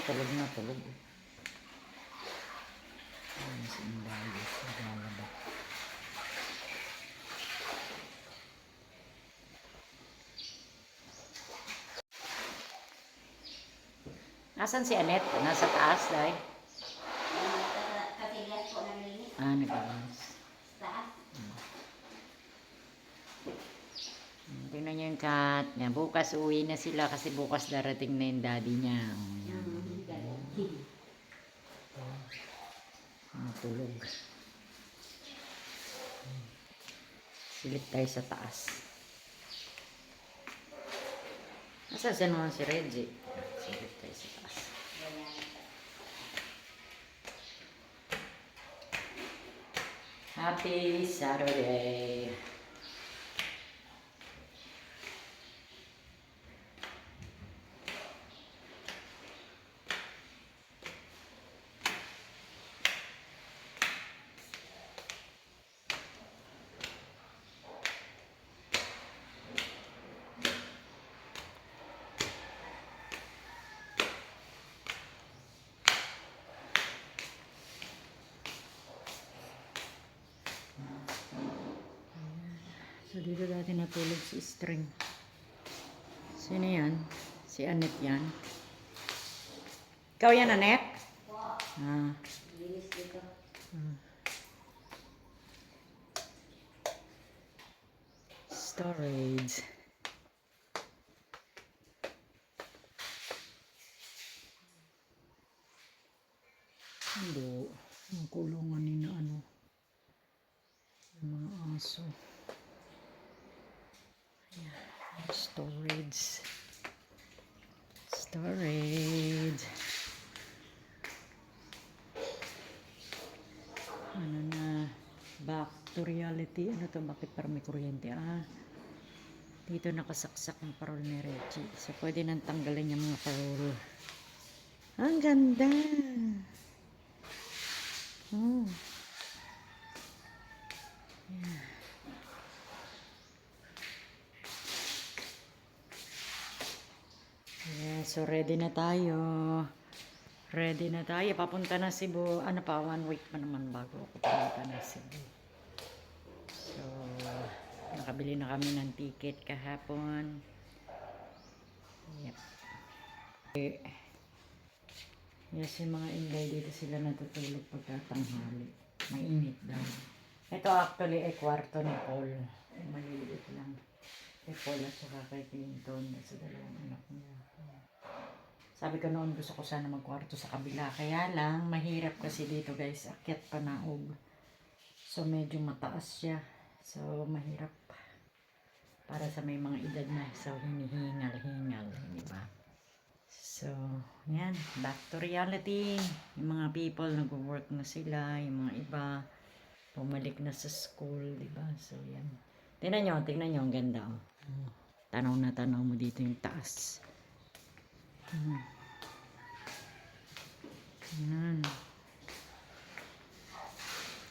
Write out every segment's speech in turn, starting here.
tulog na tulog. Ayan si Inday, naglalaba. Nasaan si Annette? Nasa taas, Day? Katigas po naglinis. Naglinis. Taas. Tingnan niyo yung cat niya. Bukas uwi na sila kasi bukas darating na yung daddy niya. Matulog. Silip tayo sa taas. Nasaan naman si Reggie? Silip tayo sa taas. Happy Saturday! So, dito dati natulog si String. Sino yan? Si Annette yan. Ikaw yan, Annette? Linis dito. Storage. Hindi. Ang kulungan ni na ano. Yung mga aso. Ayan. Storage. Storage. Ano na. Back to reality. Ano to? Bakit parang may kuryente? Dito nakasaksak ang parol ni Reggie. So, pwede nang tanggalin yung mga parol. Ang ganda! Oh. Yeah. Yeah, so ready na tayo. Ready na tayo. Papunta na Cebu. Ano pa, 1 week pa naman bago ako papunta na Cebu. So, nakabili na kami ng ticket kahapon. Yep. Yes, yung mga Inday dito sila natutulog pagkatanghali. Mainit daw. Ito actually ay kwarto ni Paul. Maliliit lang. Kay Paul at saka kay Clinton. Sa dalawang anak niya. Sabi ko noon gusto ko sana magkwarto sa kabila. Kaya lang, mahirap kasi dito guys. Akyat pa naog. So medyo mataas siya. So mahirap. Para sa may mga edad na. So hinihingal-hingal. Diba? So, yan. Back to reality. Yung mga people nag-work na sila. Yung mga iba bumalik na sa school. Diba? So, yan. Tingnan nyo. Ang ganda. Oh. Tanaw na tanaw mo dito yung taas. Yan.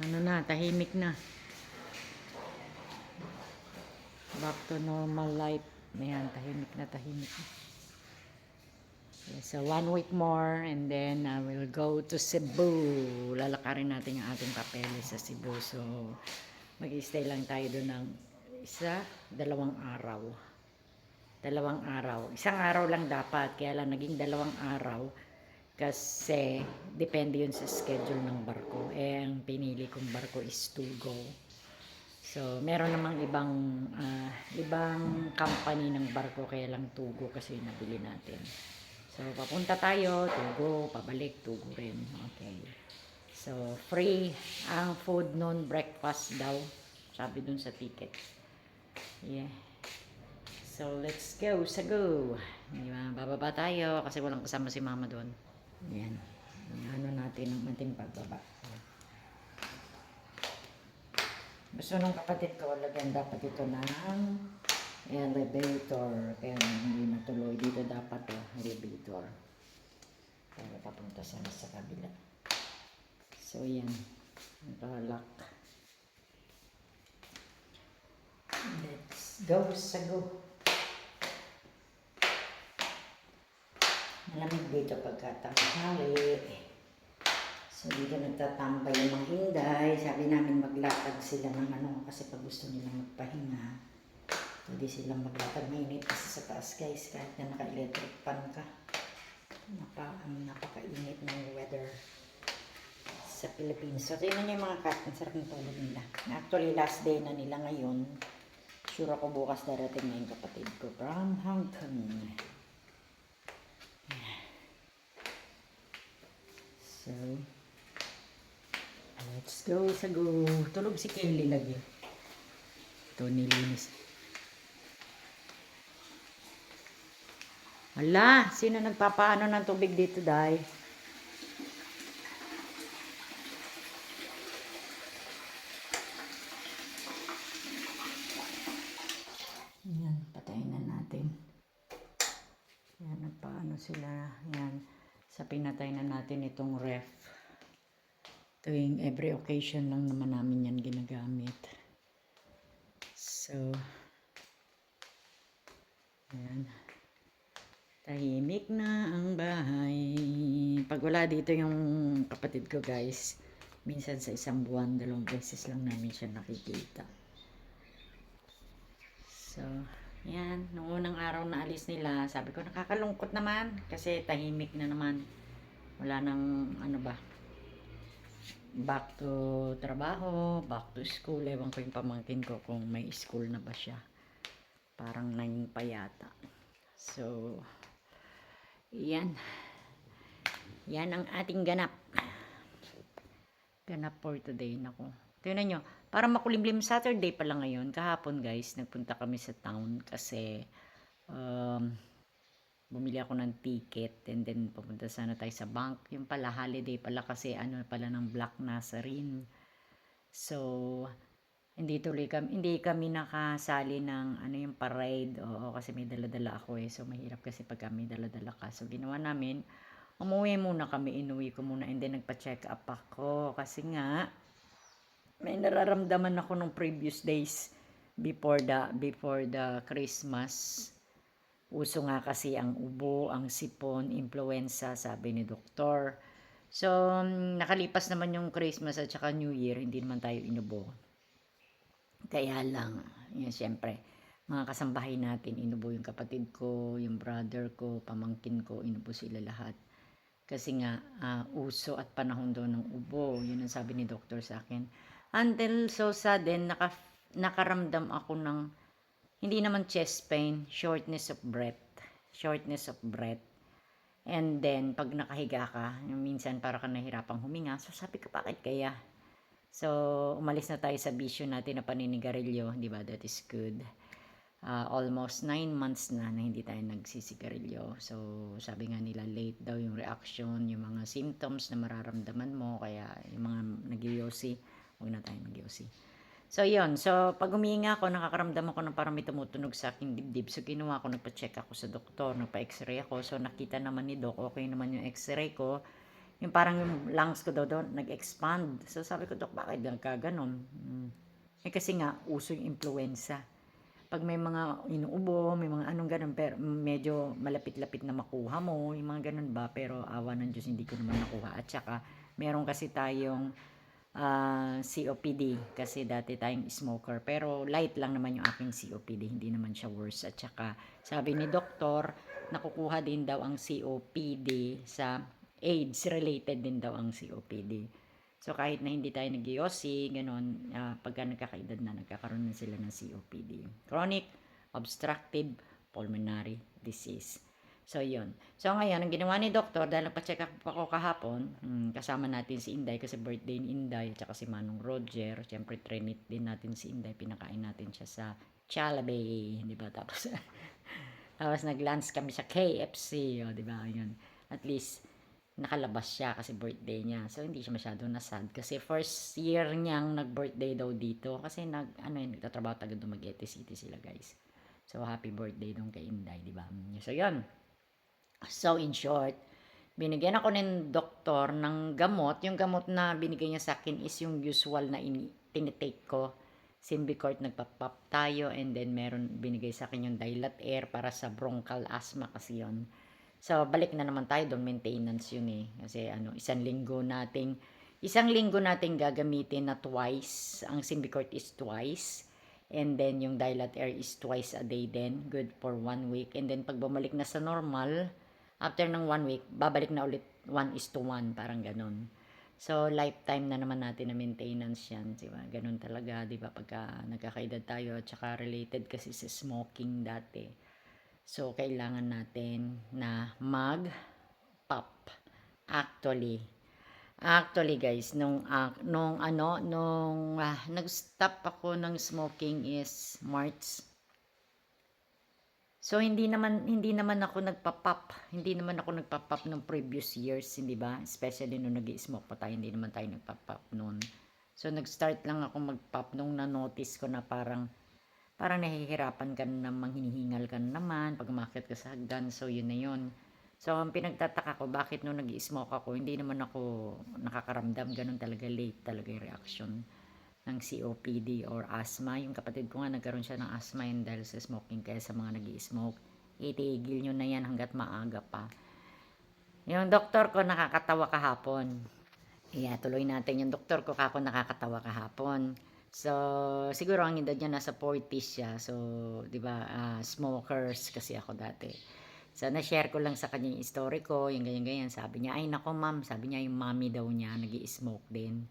Ano na, tahimik na. Back to normal life. Ayan, tahimik na. So, 1 week more and then I will go to Cebu. Lalakarin natin yung ating papeles sa Cebu. So, mag-stay lang tayo doon ng 2 araw. 2 araw. 1 araw lang dapat. Kaya lang naging 2 araw. Kasi, depende yun sa schedule ng barko. Ang pinili kong barko is Tugo. So, meron namang ibang company ng barko. Kaya lang Tugo kasi nabili natin. So, papunta tayo, Tugo, pabalik, Tugo rin. Okay. So, free ang food noon, breakfast daw. Sabi dun sa ticket. Yeah. So, let's go, Sagu. Diba? Bababa tayo kasi walang kasama si mama doon. Yan. Ano natin ang ating pagbaba. Gusto ng kapatid ko, lagyan dapat ito ng elevator. Kaya hindi natuloy. Dito dapat elevator. Para papunta sana sa kabila. So, yan. Lock. Let's go, Sagu. lamig dito pagkatanghali. So dito nagtatambay yung mga Inday. Sabi namin maglatag sila ng ano kasi pag gusto nilang magpahinga. Pwede silang maglatag. Mainit kasi sa taas guys kahit na naka-electric fan ka. Napakainit ng weather sa Philippines. So tingnan niyo yung mga cat. Ang sarap ng tulog nila. Actually last day na nila ngayon. Sure ako bukas darating na yung kapatid ko from Hong Kong. So, let's go sa go. Tulog si Kelly lagi. Ito nilinis. Hala, sino nagpapaano ng tubig dito, Day? Yan, patayin na natin. Yan, nagpaano sila. Yan, sa pinatay na natin itong ref. Tuwing every occasion lang naman namin yan ginagamit. So, ayan. Tahimik na ang bahay. Pag wala dito yung kapatid ko guys, minsan sa isang buwan, 2 beses lang namin siya nakikita. So, yan. Noong unang araw na alis nila, sabi ko nakakalungkot naman kasi tahimik na naman. Wala nang ano ba, back to trabaho, back to school. Ewan ko yung pamangkin ko kung may school na ba siya. Parang 9 pa yata. So, yan. Yan ang ating ganap. Ganap for today. Naku. Tingnan nyo. Para makulimlim Saturday pala ngayon. Kahapon guys, nagpunta kami sa town kasi bumili ako ng ticket and then pupunta sana tayo sa bank. Yung pala holiday pala kasi ano pala ng Black Nazarene. So, hindi kami nakasali ng ano yung parade. Oo, kasi may dala-dala ako eh. So, mahirap kasi pag may dala-dala ka. So, ginawa namin, umuwi muna kami, inuwi ko muna and then nagpa-check up ako. Kasi nga, may nararamdaman ako nung previous days before the Christmas. Uso nga kasi ang ubo, ang sipon, influenza, sabi ni doktor. So, nakalipas naman yung Christmas at saka New Year, hindi naman tayo inubo. Kaya lang, yun syempre, mga kasambahay natin, inubo yung kapatid ko, yung brother ko, pamangkin ko, inubo sila lahat. Kasi nga, uso at panahon doon ng ubo, yun ang sabi ni doktor sa akin. Until so sudden, nakaramdam ako ng, hindi naman chest pain, shortness of breath. Shortness of breath. And then, pag nakahiga ka, minsan para ka nahirapang huminga, so sabi ko, bakit kaya? So, umalis na tayo sa bisyo natin na paninigarilyo, di ba? That is good. Almost 9 months na hindi tayo nagsisigarilyo. So, sabi nga nila, late daw yung reaction, yung mga symptoms na mararamdaman mo, kaya yung mga nag-yosi, huwag na tayo mag-yosi. So, yun. So, pag huminga ako, nakakaramdam ako ng parang may tumutunog sa aking dibdib. So, ginawa ko, nagpa-check ako sa doktor, nagpa-x-ray ako. So, nakita naman ni Doc, okay naman yung x-ray ko. Yung parang yung lungs ko daw doon, nag-expand. So, sabi ko, Doc, bakit ganon? Eh, kasi nga, uso yung influenza. Pag may mga inuubo, may mga anong ganun, pero medyo malapit-lapit na makuha mo, yung mga ganun ba, pero awa ng Diyos, hindi ko naman nakuha. At saka, meron kasi tayong COPD, kasi dati tayong smoker, pero light lang naman yung aking COPD, hindi naman siya worse. At saka, sabi ni doktor, nakukuha din daw ang COPD sa AIDS, related din daw ang COPD. So, kahit na hindi tayo nag-yosi, ganun, pagka nagkakaedad na, nagkakaroon na sila ng COPD. Chronic Obstructive Pulmonary Disease. So, yun. So, ngayon, ang ginawa ni doktor, dahil nagpa-check up ako kahapon, kasama natin si Inday, kasi birthday ni Inday, at saka si Manong Roger. Siyempre, trinit din natin si Inday, pinakain natin siya sa Jollibee, di ba? Tapos, nag-lunch kami sa KFC, di ba? Yun. At least, nakalabas siya kasi birthday niya. So, hindi siya masyado nasad. Kasi first year niyang nag-birthday daw dito. Kasi nagtatrabaho taga Dumaguete City sila, guys. So, happy birthday dong kay Inday, di ba? So, yun. So, in short, binigyan ako ng doktor ng gamot. Yung gamot na binigay niya sa akin is yung usual na tinitake ko. Symbicort, nagpapap tayo. And then, binigay sa akin yung Dilat Air para sa bronchial asthma kasi yun. So, balik na naman tayo doon, maintenance yun eh. Kasi ano, isang linggo nating gagamitin na twice. Ang Symbicort is twice. And then, yung Dilat Air is twice a day din. Good for 1 week. And then, pag bumalik na sa normal, after ng 1 week, babalik na ulit 1:1. Parang ganun. So, lifetime na naman natin na maintenance yan. Diba? Ganun talaga, diba? Pagka nagkakaedad tayo, tsaka related kasi sa smoking dati. So, kailangan natin na mag-pop. Actually guys, nag-stop ako ng smoking is March. So, hindi naman ako nagpa-pop. Hindi naman ako nagpa-pop nung previous years, hindi ba? Especially nung nag-i-smoke pa tayo, hindi naman tayo nagpa-pop noon. So, nag-start lang ako mag-pop nung na-notice ko na parang nahihirapan ka na naman, hinihingal ka na naman, pag umakyat ka sa hagdan, so yun na yun. So, ang pinagtataka ko, bakit nung nag-i-smoke ako, hindi naman ako nakakaramdam, ganun talaga, late talaga yung reaction ng COPD or asthma. Yung kapatid ko nga, nagkaroon siya ng asthma yun dahil sa smoking, kaya sa mga nag-i-smoke, itigil nyo na yan hanggat maaga pa. Yung doktor ko, nakakatawa kahapon. Yeah, tuloy natin yung doktor ko kako nakakatawa kahapon. So, siguro ang edad niya nasa 40s siya. So, 'di ba, smokers kasi ako dati. So, na-share ko lang sa kanya yung story ko, yung ganyan-ganyan. Sabi niya, ay nako ma'am, sabi niya yung mommy daw niya nag-i-smoke din.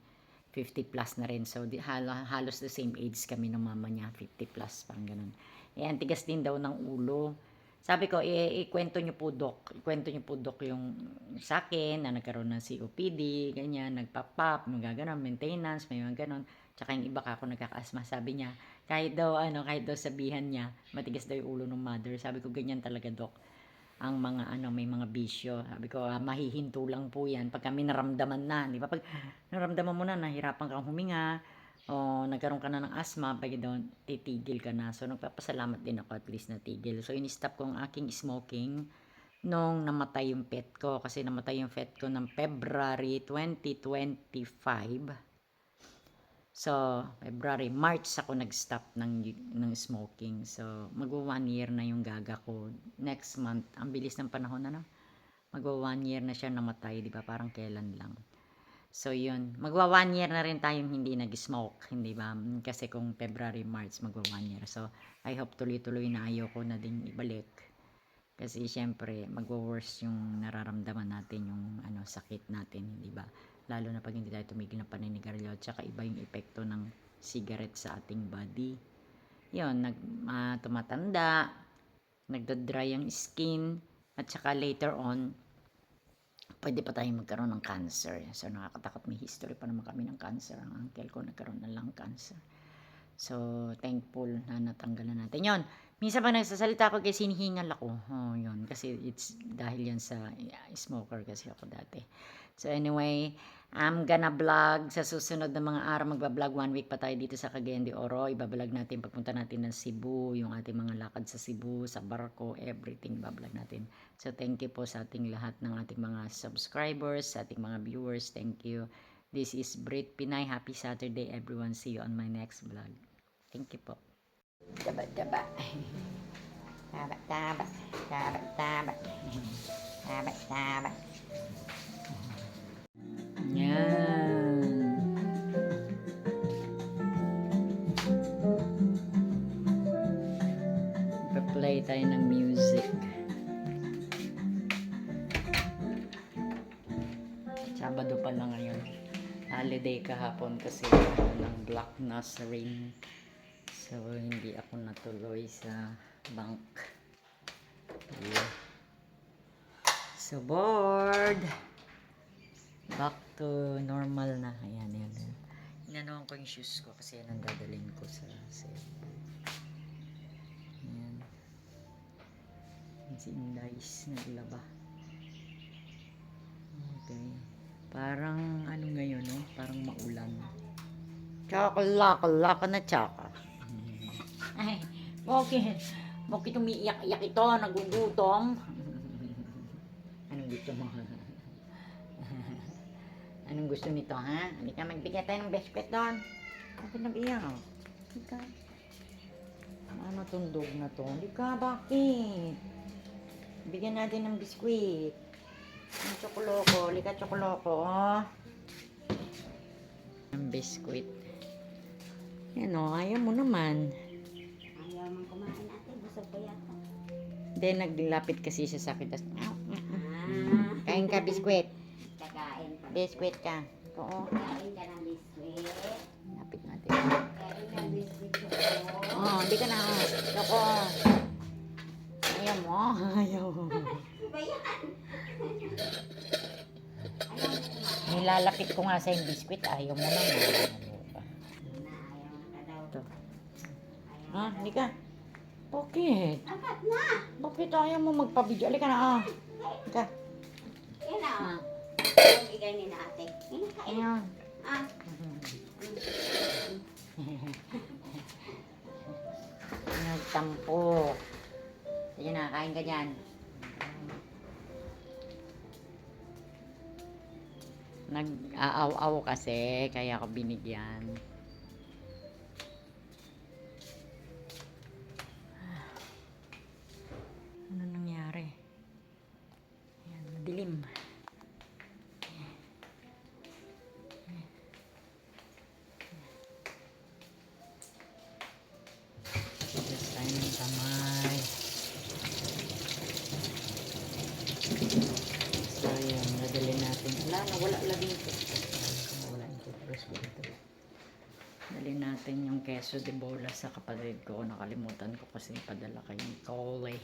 50 plus na rin. So, halos the same age kami ng mama niya, 50 plus, parang ganun. Eh, ang tigas din daw ng ulo. Sabi ko, ikwento niyo po, Dok. Ikwento niyo po, Dok, yung sa akin na nagkaroon ng COPD, ganyan, nagpa-pop, magaganon, maintenance, may mga ganon. Tsaka yung iba ka ako nagkakaasma. Sabi niya, kahit daw sabihan niya, matigas daw yung ulo ng mother. Sabi ko, ganyan talaga, Dok. Ang mga may mga bisyo. Sabi ko, mahihinto lang po yan pag kami naramdaman na. Di ba? Pag naramdaman mo na, nahirapan kang huminga, o nagkaroon ka na ng asthma, pag doon, titigil ka na. So, nagpapasalamat din ako at least natigil. So, in-stop ko ang aking smoking nung namatay yung pet ko. Kasi namatay yung pet ko ng February 2025. So, March ako nag-stop ng smoking. So, magwa 1 year na yung gaga ko. Next month, ang bilis ng panahon na, no? Magwa 1 year na siya namatay, di ba? Parang kailan lang. So, yun. Magwa 1 year na rin tayong hindi nag-smoke, hindi ba? Kasi kung February, March, magwa 1 year. So, I hope tuloy-tuloy na ayoko na din ibalik. Kasi, syempre, magwa-worse yung nararamdaman natin, yung sakit natin, hindi ba? Lalo na pag hindi tayo tumigil ng paninigarilyo, at saka iba yung epekto ng cigarette sa ating body. Yun, tumatanda, nagda-dry ang skin, at saka later on, pwede pa tayong magkaroon ng cancer. So, nakakatakot. May history pa naman kami ng cancer. Ang uncle ko nagkaroon ng lung cancer. So, thankful na natanggalan natin. Yun, minsan pag nagsasalita ako kasi hinihingal ako. Oh, yun. Kasi it's dahil yan sa smoker kasi ako dati. So, anyway, I'm gonna vlog sa susunod na mga araw. Magbablog 1 week pa tayo dito sa Cagayan de Oro. Ibablog natin pagpunta natin ng Cebu, yung ating mga lakad sa Cebu, sa barko, everything ibablog natin. So, thank you po sa ating lahat ng ating mga subscribers, sa ating mga viewers. Thank you. This is Brit Pinay. Happy Saturday, everyone. See you on my next vlog. Thank you po. Taba, taba. Taba, taba. Taba, taba. Taba, taba. Yan. Pa-play tayo ng music. Sabado pa lang ngayon. Holiday kahapon kasi ng Black Nazarene. So, hindi ako natuloy sa bank. Yeah. So, bored. Back to normal na. Ayan, ayan. Inanuhan ko yung shoes ko kasi yan ang dadalhin ko sa sale. Ayan. Si Indays naglaba. Okay. Parang ano ngayon, no? Parang maulan. Tsaka na tsaka. Ay, bakit umiiyak-iyak ito? Nagugutom. Anong gusto mo? Anong gusto nito, ha? Hindi ka magbigay tayo ng biscuit doon. Bakit nag-iyak? Hindi ka. Ano tundog na to? Hindi ka, bakit? Bigyan natin ng biskwit. Ang tsokoloko. Lika tsokoloko, oh. Ang biskwit. Yan, oh. Ayaw mo naman. Ayaw mong kumain ate. Busog ba yata? Hindi, naglapit kasi siya sa akin. Tas, Ah. kain ka, biskwit. Kakain pa. Biskwit ka. Oo. Kain ka ng biskwit. Lapit natin. Kain ka ng biskwit ko. Oh, hindi ka na. Loko. Ayaw mo. Ayaw. Ano ba yan? Ayaw mo kumain. Nilalapit ko nga sa yung biskwit. Ayaw mo naman. Ano ba? Na, ayaw na daw. Ito. Ayaw Ha? na Hindi daw. ka. Bakit? Dapat na. Bakit ayaw mo magpabidyo? Halika na. Ah. Halika. Yan na. Ah. Bigay ni na ate. Kinakain. Ayan. Ah. Nagtampo. Sige na, kain ka dyan. Nag-aaw-aw kasi, kaya ako binigyan. Ano nangyari? Ayan, madilim. Just tayo ng kamay. So, yun, nadali natin. Wala lagi ito. Wala yung toothbrush ko dito. Dali natin yung queso de bola sa kapatid ko. Nakalimutan ko kasi padala kayong Cole.